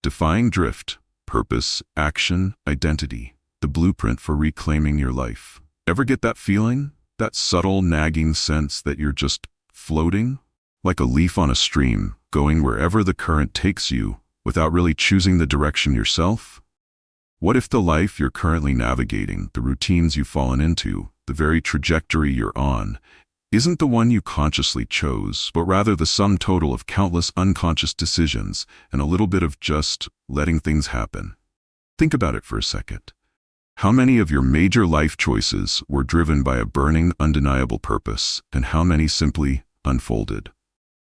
Defying drift, purpose, action, identity, the blueprint for reclaiming your life. Ever get that feeling? That subtle, nagging sense that you're just floating? Like a leaf on a stream, going wherever the current takes you, without really choosing the direction yourself? What if the life you're currently navigating, the routines you've fallen into, the very trajectory you're on, isn't the one you consciously chose, but rather the sum total of countless unconscious decisions and a little bit of just letting things happen? Think about it for a second. How many of your major life choices were driven by a burning, undeniable purpose, and how many simply unfolded?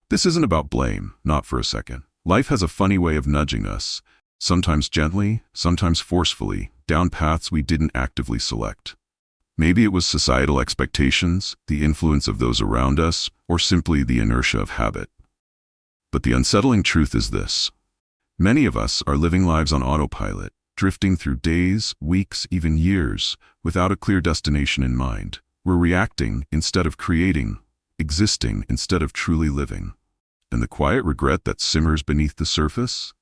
This isn't about blame, not for a second. Life has a funny way of nudging us, sometimes gently, sometimes forcefully, down paths we didn't actively select. Maybe it was societal expectations, the influence of those around us, or simply the inertia of habit. But the unsettling truth is this. Many of us are living lives on autopilot, drifting through days, weeks, even years, without a clear destination in mind. We're reacting instead of creating, existing instead of truly living. And the quiet regret that simmers beneath the surface?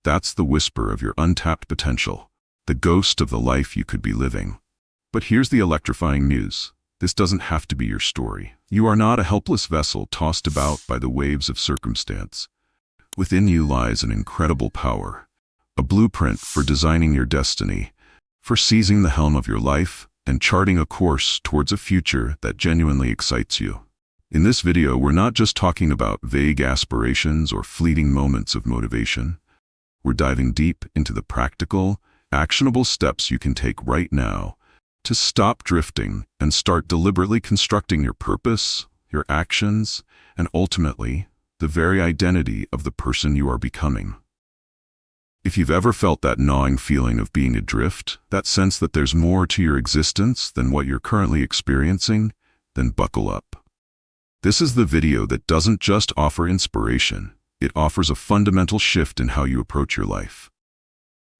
That's the whisper of your untapped potential, the ghost of the life you could be living. But here's the electrifying news. This doesn't have to be your story. You are not a helpless vessel tossed about by the waves of circumstance. Within you lies an incredible power, a blueprint for designing your destiny, for seizing the helm of your life and charting a course towards a future that genuinely excites you. In this video, we're not just talking about vague aspirations or fleeting moments of motivation. We're diving deep into the practical, actionable steps you can take right now to stop drifting and start deliberately constructing your purpose, your actions, and ultimately, the very identity of the person you are becoming. If you've ever felt that gnawing feeling of being adrift, that sense that there's more to your existence than what you're currently experiencing, then buckle up. This is the video that doesn't just offer inspiration, it offers a fundamental shift in how you approach your life.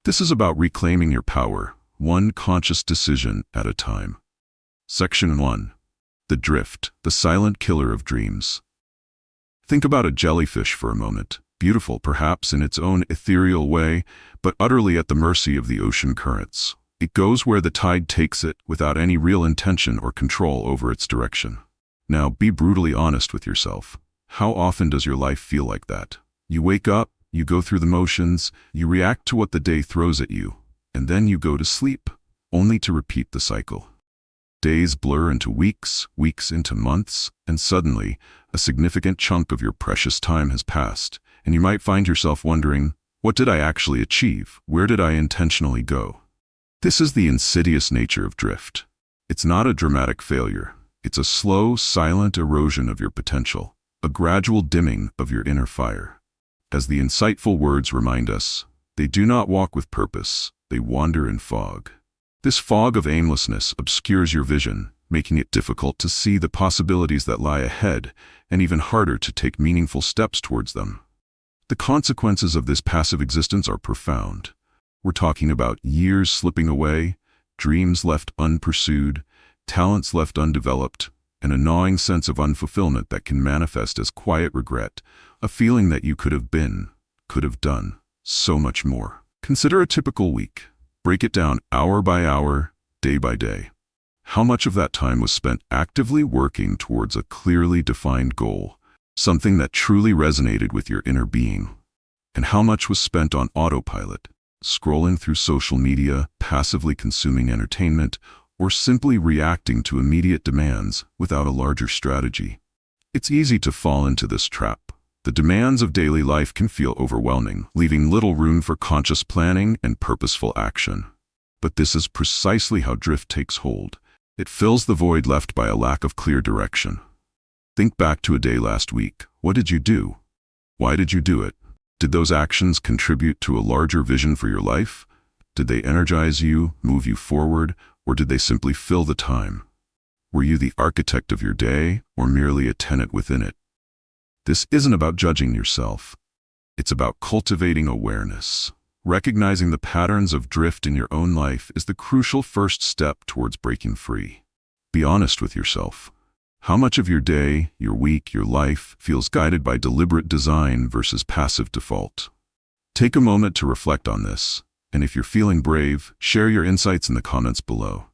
This is about reclaiming your power, one conscious decision at a time. Section 1. The drift, the silent killer of dreams. Think about a jellyfish for a moment, beautiful perhaps in its own ethereal way, but utterly at the mercy of the ocean currents. It goes where the tide takes it without any real intention or control over its direction. Now, be brutally honest with yourself. How often does your life feel like that? You wake up, you go through the motions, you react to what the day throws at you, and then you go to sleep, only to repeat the cycle. Days blur into weeks, weeks into months, and suddenly, a significant chunk of your precious time has passed, and you might find yourself wondering, what did I actually achieve? Where did I intentionally go? This is the insidious nature of drift. It's not a dramatic failure. It's a slow, silent erosion of your potential, a gradual dimming of your inner fire. As the insightful words remind us, they do not walk with purpose, they wander in fog. This fog of aimlessness obscures your vision, making it difficult to see the possibilities that lie ahead, and even harder to take meaningful steps towards them. The consequences of this passive existence are profound. We're talking about years slipping away, dreams left unpursued, talents left undeveloped, and a gnawing sense of unfulfillment that can manifest as quiet regret, a feeling that you could have been, could have done, so much more. Consider a typical week. Break it down hour by hour, day by day. How much of that time was spent actively working towards a clearly defined goal, something that truly resonated with your inner being? And how much was spent on autopilot, scrolling through social media, passively consuming entertainment, or simply reacting to immediate demands without a larger strategy? It's easy to fall into this trap. The demands of daily life can feel overwhelming, leaving little room for conscious planning and purposeful action. But this is precisely how drift takes hold. It fills the void left by a lack of clear direction. Think back to a day last week. What did you do? Why did you do it? Did those actions contribute to a larger vision for your life? Did they energize you, move you forward, or did they simply fill the time? Were you the architect of your day, or merely a tenant within it? This isn't about judging yourself. It's about cultivating awareness. Recognizing the patterns of drift in your own life is the crucial first step towards breaking free. Be honest with yourself. How much of your day, your week, your life feels guided by deliberate design versus passive default? Take a moment to reflect on this, and if you're feeling brave, share your insights in the comments below.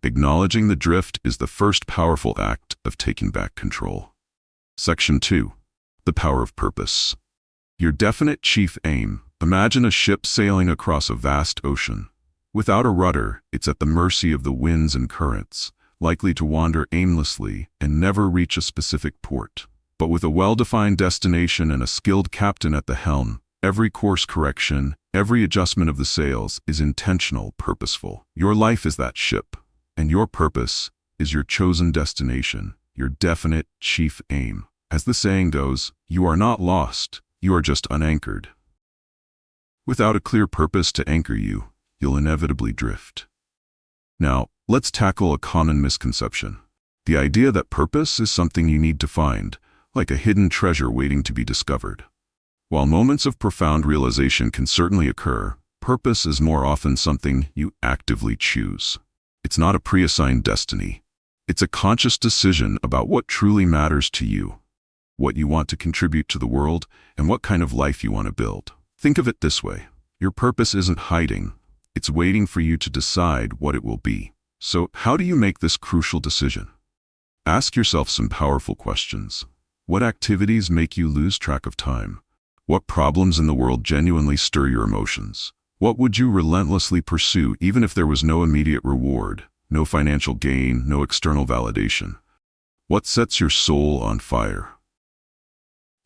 Acknowledging the drift is the first powerful act of taking back control. Section 2. The power of purpose. Your definite chief aim. Imagine a ship sailing across a vast ocean. Without a rudder, it's at the mercy of the winds and currents, likely to wander aimlessly and never reach a specific port. But with a well-defined destination and a skilled captain at the helm, every course correction, every adjustment of the sails is intentional, purposeful. Your life is that ship, and your purpose is your chosen destination, your definite chief aim. As the saying goes, you are not lost, you are just unanchored. Without a clear purpose to anchor you, you'll inevitably drift. Now, let's tackle a common misconception. The idea that purpose is something you need to find, like a hidden treasure waiting to be discovered. While moments of profound realization can certainly occur, purpose is more often something you actively choose. It's not a pre-assigned destiny. It's a conscious decision about what truly matters to you, what you want to contribute to the world, and what kind of life you want to build. Think of it this way. Your purpose isn't hiding. It's waiting for you to decide what it will be. So, how do you make this crucial decision? Ask yourself some powerful questions. What activities make you lose track of time? What problems in the world genuinely stir your emotions? What would you relentlessly pursue even if there was no immediate reward, no financial gain, no external validation? What sets your soul on fire?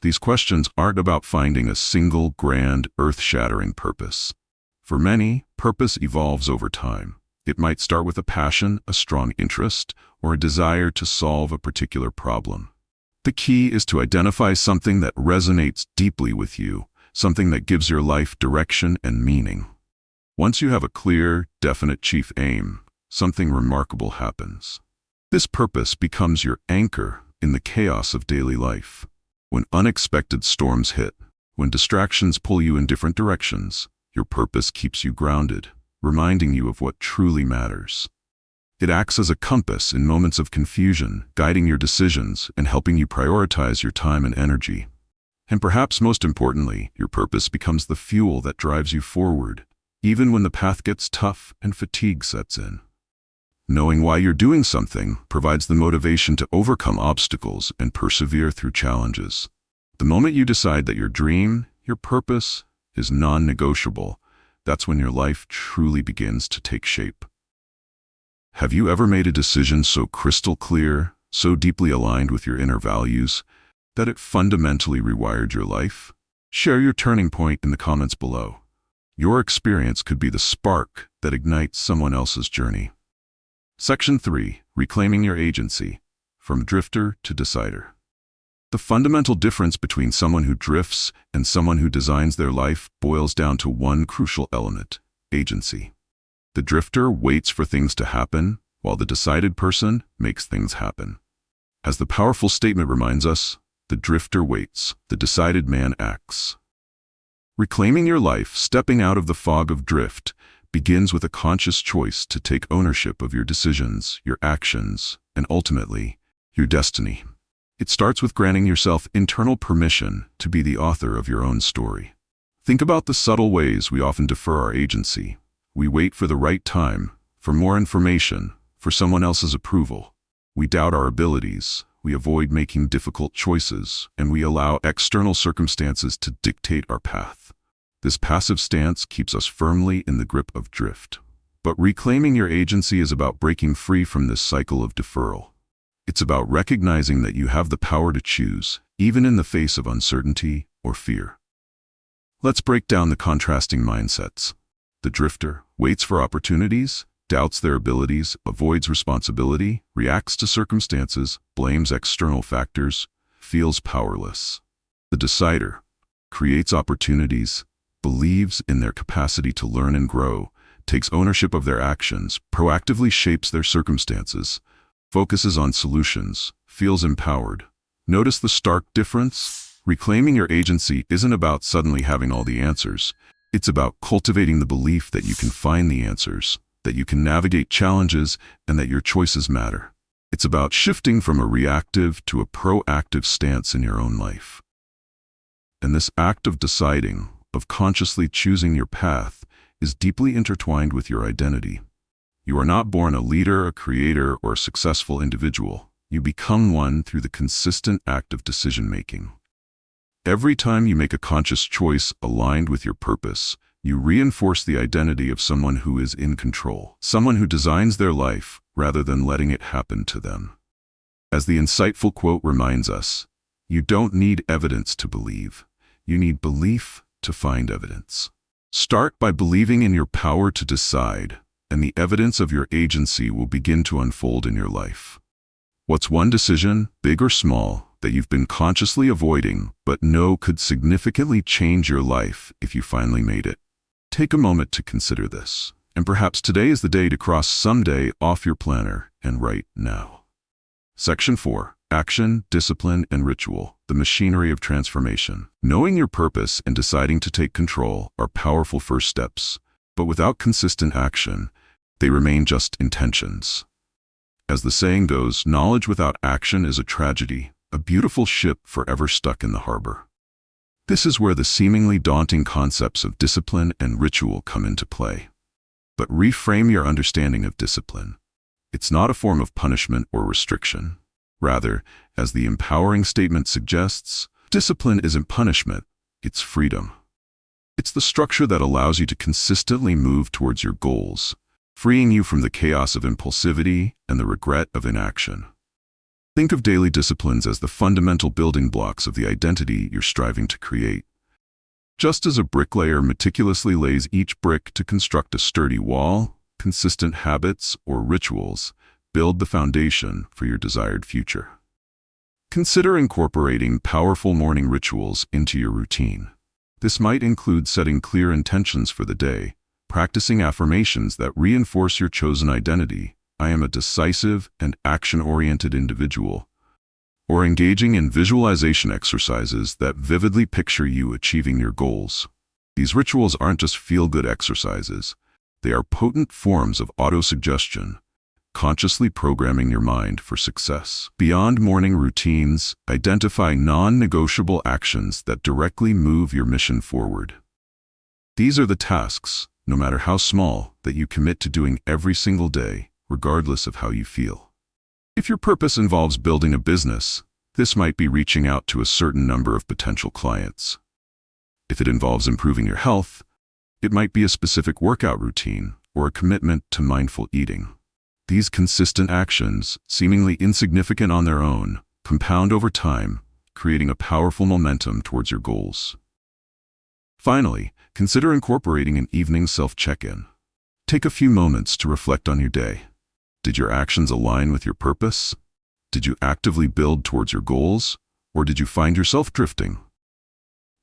These questions aren't about finding a single, grand, earth-shattering purpose. For many, purpose evolves over time. It might start with a passion, a strong interest, or a desire to solve a particular problem. The key is to identify something that resonates deeply with you, something that gives your life direction and meaning. Once you have a clear, definite chief aim, something remarkable happens. This purpose becomes your anchor in the chaos of daily life. When unexpected storms hit, when distractions pull you in different directions, your purpose keeps you grounded, reminding you of what truly matters. It acts as a compass in moments of confusion, guiding your decisions and helping you prioritize your time and energy. And perhaps most importantly, your purpose becomes the fuel that drives you forward, even when the path gets tough and fatigue sets in. Knowing why you're doing something provides the motivation to overcome obstacles and persevere through challenges. The moment you decide that your dream, your purpose, is non-negotiable, that's when your life truly begins to take shape. Have you ever made a decision so crystal clear, so deeply aligned with your inner values, that it fundamentally rewired your life? Share your turning point in the comments below. Your experience could be the spark that ignites someone else's journey. Section 3. Reclaiming your agency. From drifter to decider. The fundamental difference between someone who drifts and someone who designs their life boils down to one crucial element: agency. The drifter waits for things to happen, while the decided person makes things happen. As the powerful statement reminds us, the drifter waits, the decided man acts. Reclaiming your life, stepping out of the fog of drift, begins with a conscious choice to take ownership of your decisions, your actions, and ultimately, your destiny. It starts with granting yourself internal permission to be the author of your own story. Think about the subtle ways we often defer our agency. We wait for the right time, for more information, for someone else's approval. We doubt our abilities, we avoid making difficult choices, and we allow external circumstances to dictate our path. This passive stance keeps us firmly in the grip of drift. But reclaiming your agency is about breaking free from this cycle of deferral. It's about recognizing that you have the power to choose, even in the face of uncertainty or fear. Let's break down the contrasting mindsets. The drifter waits for opportunities, doubts their abilities, avoids responsibility, reacts to circumstances, blames external factors, feels powerless. The decider creates opportunities, believes in their capacity to learn and grow, takes ownership of their actions, proactively shapes their circumstances, focuses on solutions, feels empowered. Notice the stark difference? Reclaiming your agency isn't about suddenly having all the answers. It's about cultivating the belief that you can find the answers, that you can navigate challenges, and that your choices matter. It's about shifting from a reactive to a proactive stance in your own life. And this act of deciding, of consciously choosing your path is deeply intertwined with your identity. You are not born a leader, a creator, or a successful individual. You become one through the consistent act of decision-making. Every time you make a conscious choice aligned with your purpose, you reinforce the identity of someone who is in control, someone who designs their life rather than letting it happen to them. As the insightful quote reminds us, you don't need evidence to believe. You need belief to find evidence. Start by believing in your power to decide, and the evidence of your agency will begin to unfold in your life. What's one decision, big or small, that you've been consciously avoiding but know could significantly change your life if you finally made it? Take a moment to consider this, and perhaps today is the day to cross someday off your planner and write now. Section 4. Action, discipline, and ritual, the machinery of transformation. Knowing your purpose and deciding to take control are powerful first steps, but without consistent action, they remain just intentions. As the saying goes, knowledge without action is a tragedy, a beautiful ship forever stuck in the harbor. This is where the seemingly daunting concepts of discipline and ritual come into play. But reframe your understanding of discipline. It's not a form of punishment or restriction. Rather, as the empowering statement suggests, discipline isn't punishment, it's freedom. It's the structure that allows you to consistently move towards your goals, freeing you from the chaos of impulsivity and the regret of inaction. Think of daily disciplines as the fundamental building blocks of the identity you're striving to create. Just as a bricklayer meticulously lays each brick to construct a sturdy wall, consistent habits or rituals build the foundation for your desired future. Consider incorporating powerful morning rituals into your routine. This might include setting clear intentions for the day, practicing affirmations that reinforce your chosen identity, I am a decisive and action-oriented individual, or engaging in visualization exercises that vividly picture you achieving your goals. These rituals aren't just feel-good exercises. They are potent forms of autosuggestion, consciously programming your mind for success. Beyond morning routines, identify non-negotiable actions that directly move your mission forward. These are the tasks, no matter how small, that you commit to doing every single day, regardless of how you feel. If your purpose involves building a business, this might be reaching out to a certain number of potential clients. If it involves improving your health, it might be a specific workout routine or a commitment to mindful eating. These consistent actions, seemingly insignificant on their own, compound over time, creating a powerful momentum towards your goals. Finally, consider incorporating an evening self-check-in. Take a few moments to reflect on your day. Did your actions align with your purpose? Did you actively build towards your goals, or did you find yourself drifting?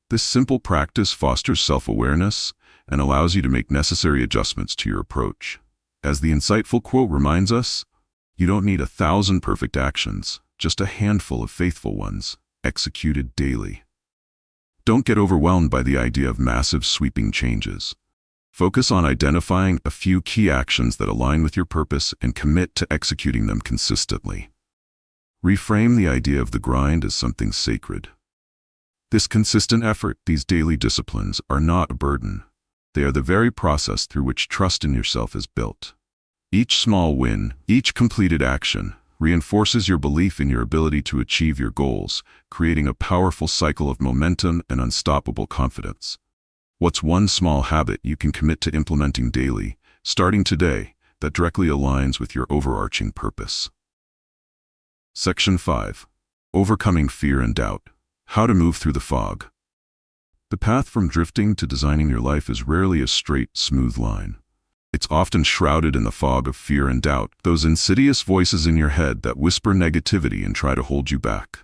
This simple practice fosters self-awareness and allows you to make necessary adjustments to your approach. As the insightful quote reminds us, you don't need 1,000 perfect actions, just a handful of faithful ones, executed daily. Don't get overwhelmed by the idea of massive sweeping changes. Focus on identifying a few key actions that align with your purpose and commit to executing them consistently. Reframe the idea of the grind as something sacred. This consistent effort, these daily disciplines, are not a burden. They are the very process through which trust in yourself is built. Each small win, each completed action, reinforces your belief in your ability to achieve your goals, creating a powerful cycle of momentum and unstoppable confidence. What's one small habit you can commit to implementing daily, starting today, that directly aligns with your overarching purpose? Section 5. Overcoming fear and doubt. How to move through the fog. The path from drifting to designing your life is rarely a straight, smooth line. It's often shrouded in the fog of fear and doubt, those insidious voices in your head that whisper negativity and try to hold you back.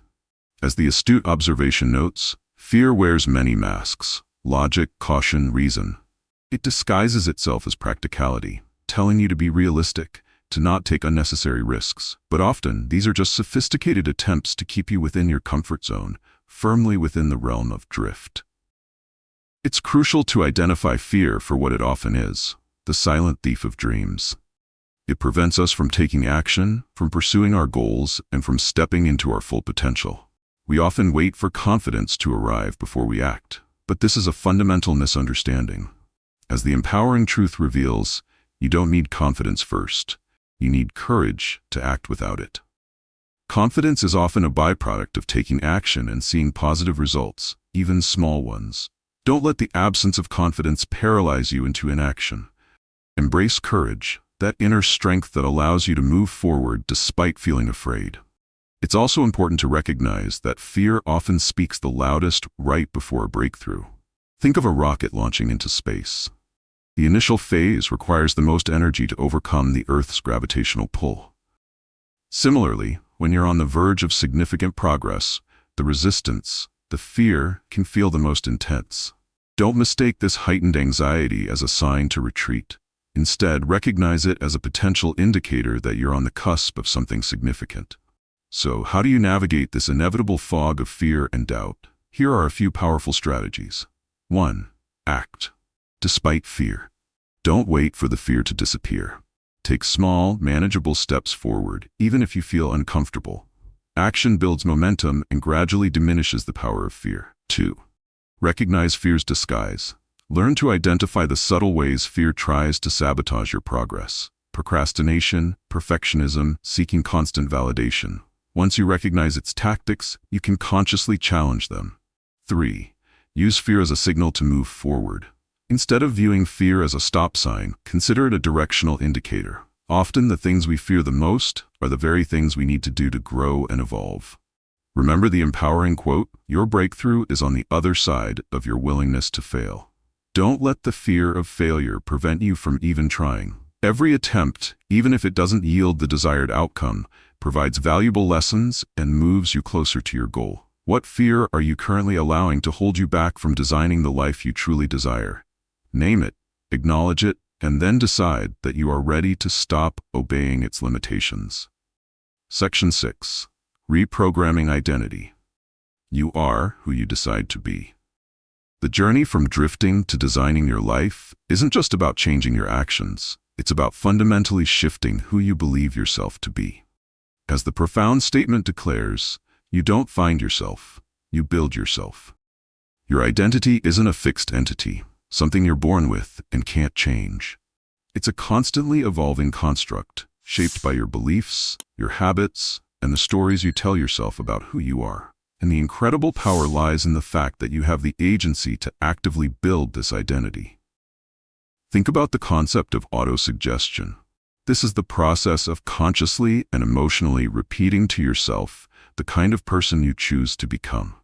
As the astute observation notes, fear wears many masks: logic, caution, reason. It disguises itself as practicality, telling you to be realistic, to not take unnecessary risks. But often, these are just sophisticated attempts to keep you within your comfort zone, firmly within the realm of drift. It's crucial to identify fear for what it often is: the silent thief of dreams. It prevents us from taking action, from pursuing our goals, and from stepping into our full potential. We often wait for confidence to arrive before we act. But this is a fundamental misunderstanding. As the empowering truth reveals, you don't need confidence first. You need courage to act without it. Confidence is often a byproduct of taking action and seeing positive results, even small ones. Don't let the absence of confidence paralyze you into inaction. Embrace courage, that inner strength that allows you to move forward despite feeling afraid. It's also important to recognize that fear often speaks the loudest right before a breakthrough. Think of a rocket launching into space. The initial phase requires the most energy to overcome the Earth's gravitational pull. Similarly, when you're on the verge of significant progress, the resistance, the fear, can feel the most intense. Don't mistake this heightened anxiety as a sign to retreat. Instead, recognize it as a potential indicator that you're on the cusp of something significant. So, how do you navigate this inevitable fog of fear and doubt? Here are a few powerful strategies. 1. Act. Despite fear. Don't wait for the fear to disappear. Take small, manageable steps forward, even if you feel uncomfortable. Action builds momentum and gradually diminishes the power of fear. 2. Recognize fear's disguise. Learn to identify the subtle ways fear tries to sabotage your progress. Procrastination, perfectionism, seeking constant validation. Once you recognize its tactics, you can consciously challenge them. 3. Use fear as a signal to move forward. Instead of viewing fear as a stop sign, consider it a directional indicator. Often the things we fear the most are the very things we need to do to grow and evolve. Remember the empowering quote, "Your breakthrough is on the other side of your willingness to fail." Don't let the fear of failure prevent you from even trying. Every attempt, even if it doesn't yield the desired outcome, provides valuable lessons and moves you closer to your goal. What fear are you currently allowing to hold you back from designing the life you truly desire? Name it, acknowledge it, and then decide that you are ready to stop obeying its limitations. Section 6. Reprogramming identity. You are who you decide to be. The journey from drifting to designing your life isn't just about changing your actions. It's about fundamentally shifting who you believe yourself to be. As the profound statement declares, you don't find yourself, you build yourself. Your identity isn't a fixed entity, something you're born with and can't change. It's a constantly evolving construct, shaped by your beliefs, your habits, and the stories you tell yourself about who you are. And the incredible power lies in the fact that you have the agency to actively build this identity. Think about the concept of autosuggestion. This is the process of consciously and emotionally repeating to yourself the kind of person you choose to become.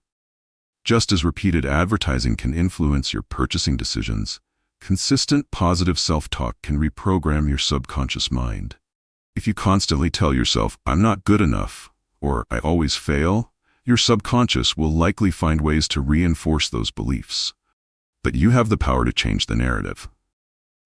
Just as repeated advertising can influence your purchasing decisions, consistent positive self-talk can reprogram your subconscious mind. If you constantly tell yourself, "I'm not good enough," or "I always fail," your subconscious will likely find ways to reinforce those beliefs. But you have the power to change the narrative.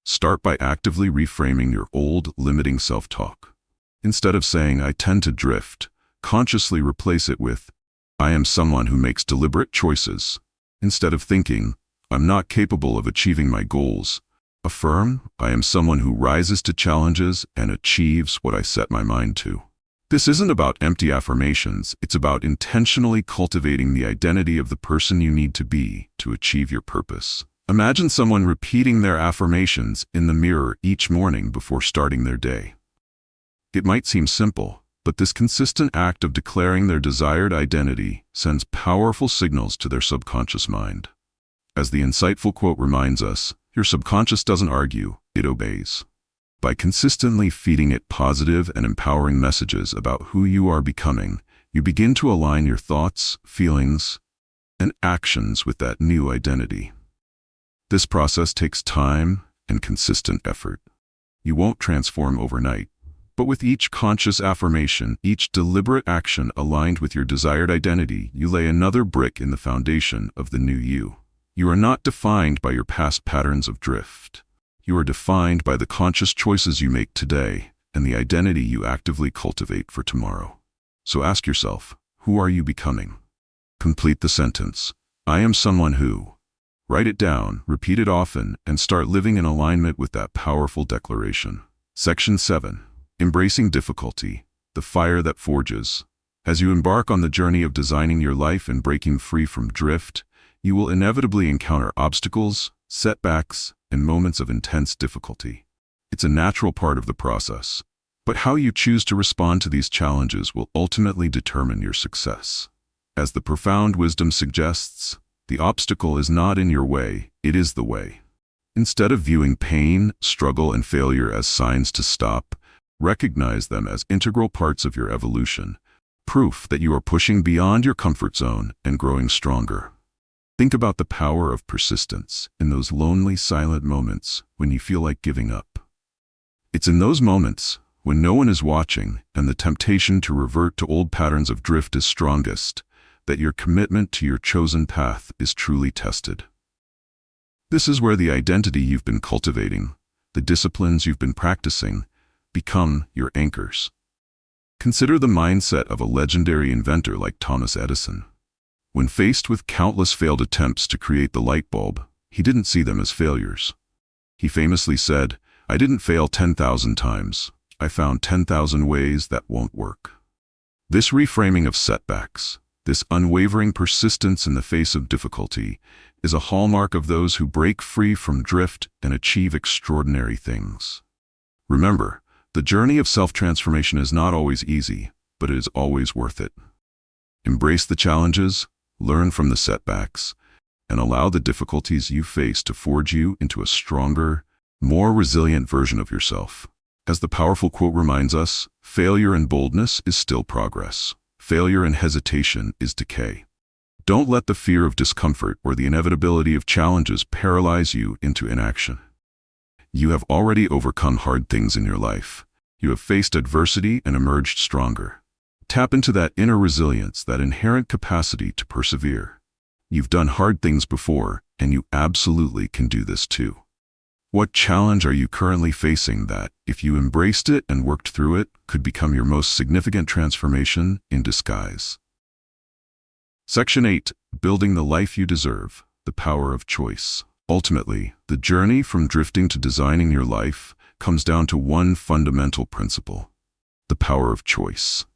Start by actively reframing your old, limiting self-talk. Instead of saying, "I tend to drift," consciously replace it with, "I am someone who makes deliberate choices." Instead of thinking, "I'm not capable of achieving my goals," affirm, "I am someone who rises to challenges and achieves what I set my mind to." This isn't about empty affirmations, it's about intentionally cultivating the identity of the person you need to be to achieve your purpose. Imagine someone repeating their affirmations in the mirror each morning before starting their day. It might seem simple, but this consistent act of declaring their desired identity sends powerful signals to their subconscious mind. As the insightful quote reminds us, your subconscious doesn't argue, it obeys. By consistently feeding it positive and empowering messages about who you are becoming, you begin to align your thoughts, feelings, and actions with that new identity. This process takes time and consistent effort. You won't transform overnight, but with each conscious affirmation, each deliberate action aligned with your desired identity, you lay another brick in the foundation of the new you. You are not defined by your past patterns of drift. You are defined by the conscious choices you make today and the identity you actively cultivate for tomorrow. So ask yourself, who are you becoming? Complete the sentence, "I am someone who." Write it down, repeat it often, and start living in alignment with that powerful declaration. Section 7. Embracing difficulty, the fire that forges. As you embark on the journey of designing your life and breaking free from drift, You will inevitably encounter obstacles, setbacks, and moments of intense difficulty. It's a natural part of the process. But how you choose to respond to these challenges will ultimately determine your success. As the profound wisdom suggests, the obstacle is not in your way, it is the way. Instead of viewing pain, struggle, and failure as signs to stop, recognize them as integral parts of your evolution, proof that you are pushing beyond your comfort zone and growing stronger. Think about the power of persistence in those lonely, silent moments when you feel like giving up. It's in those moments, when no one is watching and the temptation to revert to old patterns of drift is strongest, that your commitment to your chosen path is truly tested. This is where the identity you've been cultivating, the disciplines you've been practicing, become your anchors. Consider the mindset of a legendary inventor like Thomas Edison. When faced with countless failed attempts to create the light bulb, he didn't see them as failures. He famously said, "I didn't fail 10,000 times. I found 10,000 ways that won't work." This reframing of setbacks, this unwavering persistence in the face of difficulty, is a hallmark of those who break free from drift and achieve extraordinary things. Remember, the journey of self-transformation is not always easy, but it is always worth it. Embrace the challenges, learn from the setbacks, and allow the difficulties you face to forge you into a stronger, more resilient version of yourself. As the powerful quote reminds us, failure and boldness is still progress. Failure and hesitation is decay. Don't let the fear of discomfort or the inevitability of challenges paralyze you into inaction. You have already overcome hard things in your life. You have faced adversity and emerged stronger. Tap into that inner resilience, that inherent capacity to persevere. You've done hard things before, and you absolutely can do this too. What challenge are you currently facing that, if you embraced it and worked through it, could become your most significant transformation in disguise? Section 8. Building the life you deserve. The power of choice. Ultimately, the journey from drifting to designing your life comes down to one fundamental principle: the power of choice.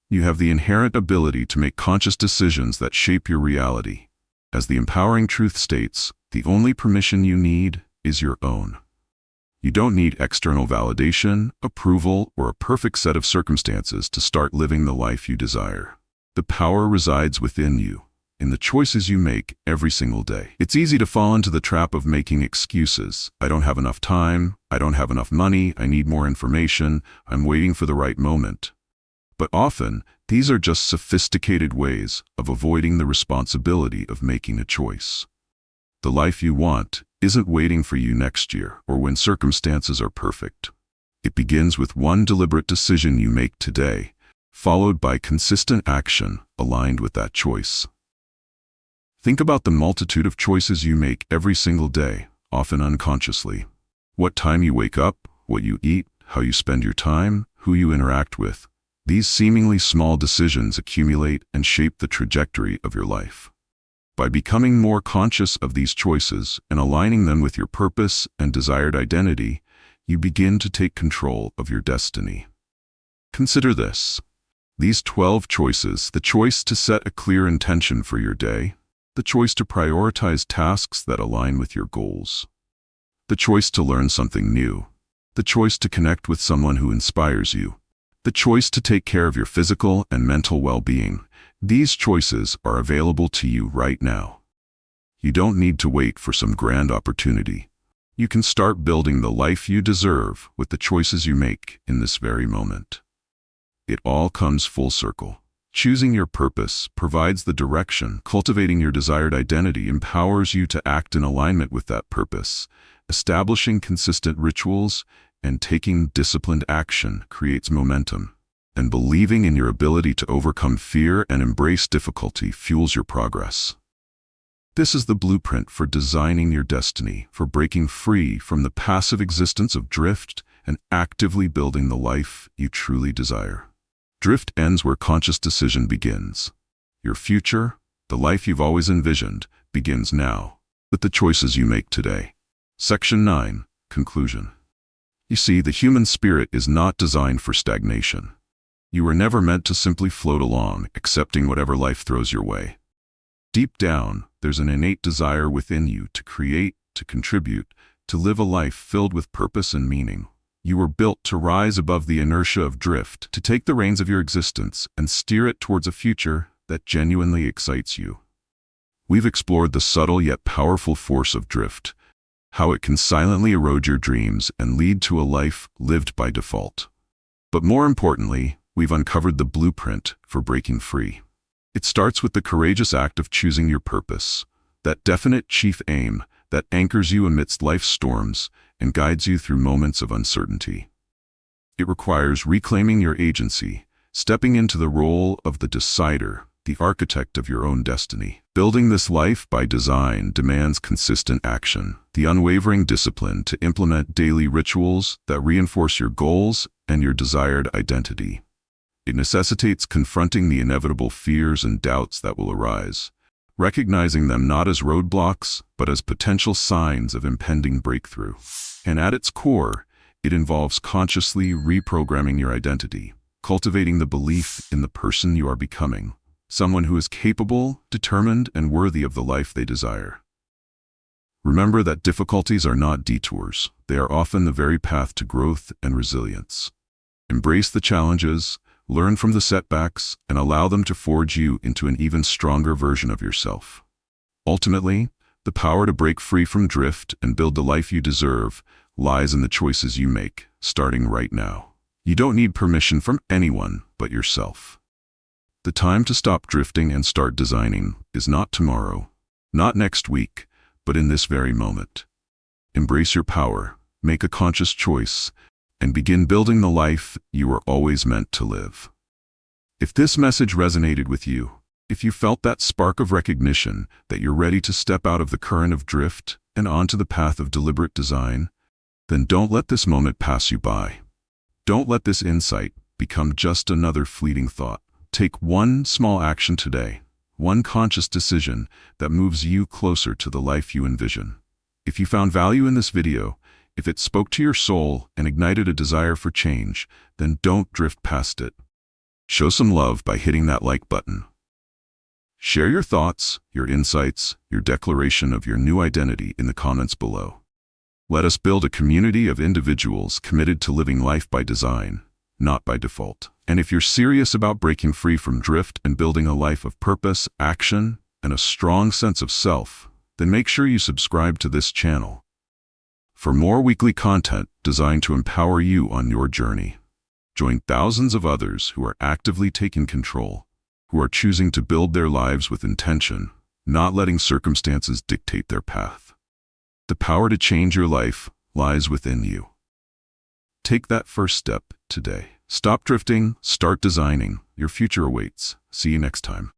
You have the inherent ability to make conscious decisions that shape your reality. As the empowering truth states, the only permission you need is your own. You don't need external validation, approval, or a perfect set of circumstances to start living the life you desire. The power resides within you, in the choices you make every single day. It's easy to fall into the trap of making excuses. I don't have enough time, I don't have enough money, I need more information, I'm waiting for the right moment. But often, these are just sophisticated ways of avoiding the responsibility of making a choice. The life you want isn't waiting for you next year or when circumstances are perfect. It begins with one deliberate decision you make today, followed by consistent action aligned with that choice. Think about the multitude of choices you make every single day, often unconsciously. What time you wake up, what you eat, how you spend your time, who you interact with. These seemingly small decisions accumulate and shape the trajectory of your life. By becoming more conscious of these choices and aligning them with your purpose and desired identity, you begin to take control of your destiny. Consider this. These 12 choices: the choice to set a clear intention for your day, the choice to prioritize tasks that align with your goals, the choice to learn something new, the choice to connect with someone who inspires you, the choice to take care of your physical and mental well-being. These choices are available to you right now. You don't need to wait for some grand opportunity. You can start building the life you deserve with the choices you make in this very moment. It all comes full circle. Choosing your purpose provides the direction. Cultivating your desired identity empowers you to act in alignment with that purpose. Establishing consistent rituals and taking disciplined action creates momentum. And believing in your ability to overcome fear and embrace difficulty fuels your progress. This is the blueprint for designing your destiny, for breaking free from the passive existence of drift and actively building the life you truly desire. Drift ends where conscious decision begins. Your future, the life you've always envisioned, begins now, with the choices you make today. Section 9. Conclusion. You see, the human spirit is not designed for stagnation. You were never meant to simply float along, accepting whatever life throws your way. Deep down, there's an innate desire within you to create, to contribute, to live a life filled with purpose and meaning. You were built to rise above the inertia of drift, to take the reins of your existence and steer it towards a future that genuinely excites you. We've explored the subtle yet powerful force of drift, how it can silently erode your dreams and lead to a life lived by default. But more importantly, we've uncovered the blueprint for breaking free. It starts with the courageous act of choosing your purpose, that definite chief aim that anchors you amidst life's storms and guides you through moments of uncertainty. It requires reclaiming your agency, stepping into the role of the decider, the architect of your own destiny. Building this life by design demands consistent action, the unwavering discipline to implement daily rituals that reinforce your goals and your desired identity. It necessitates confronting the inevitable fears and doubts that will arise, recognizing them not as roadblocks, but as potential signs of impending breakthrough. And at its core, it involves consciously reprogramming your identity, cultivating the belief in the person you are becoming, someone who is capable, determined, and worthy of the life they desire. Remember that difficulties are not detours. They are often the very path to growth and resilience. Embrace the challenges, learn from the setbacks, and allow them to forge you into an even stronger version of yourself. Ultimately, the power to break free from drift and build the life you deserve lies in the choices you make, starting right now. You don't need permission from anyone but yourself. The time to stop drifting and start designing is not tomorrow, not next week, but in this very moment. Embrace your power, make a conscious choice, and begin building the life you were always meant to live. If this message resonated with you, if you felt that spark of recognition that you're ready to step out of the current of drift and onto the path of deliberate design, then don't let this moment pass you by. Don't let this insight become just another fleeting thought. Take one small action today, one conscious decision that moves you closer to the life you envision. If you found value in this video, if it spoke to your soul and ignited a desire for change, then don't drift past it. Show some love by hitting that like button. Share your thoughts, your insights, your declaration of your new identity in the comments below. Let us build a community of individuals committed to living life by design, not by default. And if you're serious about breaking free from drift and building a life of purpose, action, and a strong sense of self, then make sure you subscribe to this channel for more weekly content designed to empower you on your journey. Join thousands of others who are actively taking control, who are choosing to build their lives with intention, not letting circumstances dictate their path. The power to change your life lies within you. Take that first step today. Stop drifting, start designing. Your future awaits. See you next time.